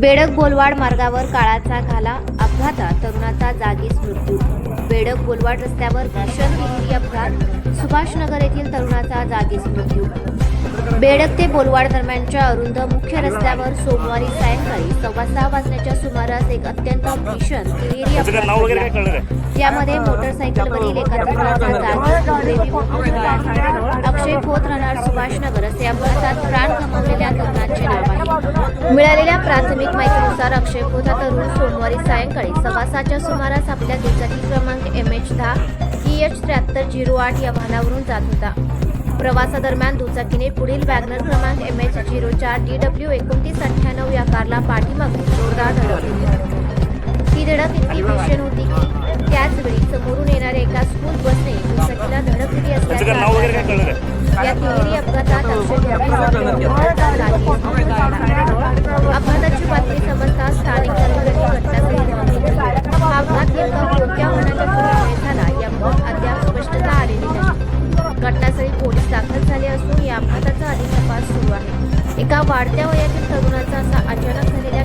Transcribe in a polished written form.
बेडक बोलवाड मार्गावर काळाचा घाला, अपघातात तरुणाचा जागीच मृत्यू. बेडक बोलवाड रस्त्यावर भीषण तिहेरी अपघात, सुभाषनगर येथील तरुणाचा जागीच मृत्यू. बेडक ते बोलवाड दरम्यानच्या अरुंद मुख्य रस्त्यावर सोमवारी सायंकाळी 6:15 वाजण्याच्या सुमारास एक अत्यंत भीषण तिहेरी अपघात घडला. यामध्ये मोटरसायकलवरील एका तरुणाचा जागीच दुर्दैवी मृत्यू झाला आहे. अक्षय खोत राहणार सुभाषनगर असे अपघातात प्राण गमावलेल्या तरुणाचे नाव आहे. मिळालेल्या प्राथमिक माहितीनुसार अक्षय खोत हा तरुण सोमवारी सायंकाळी 6:15च्या सुमारास आपल्या दुचाकी क्रमांक MH10 EH7308 या वाहनावरून जात होता. प्रवासादरम्यान दुचाकीने पुढील वॅगनर क्रमांक MH04 DW 2998 या कारला पाठीमागून जोरदार धडकली. ही धडक इतकी भीषण होती की त्याचवेळी समोरून येणाऱ्या एका स्कूल बसने दुचाकीला धडकली असल्याचा या तिहेरी अपघातात अक्षय अपघाताची बातमी समजता स्थानिक तरुणांनी घटनास्थळी धाव घेतली. हा अपघात नेमका कोणत्या वाहनाच्या चुकीमुळे झाला याबाबत अद्याप स्पष्टता आलेली नाही. घटनास्थळी पोलीस दाखल झाले असून या अपघाताचा अधिक तपास सुरू आहे. एका वाढत्या वयातील तरुणाचा असा अचानक झालेल्या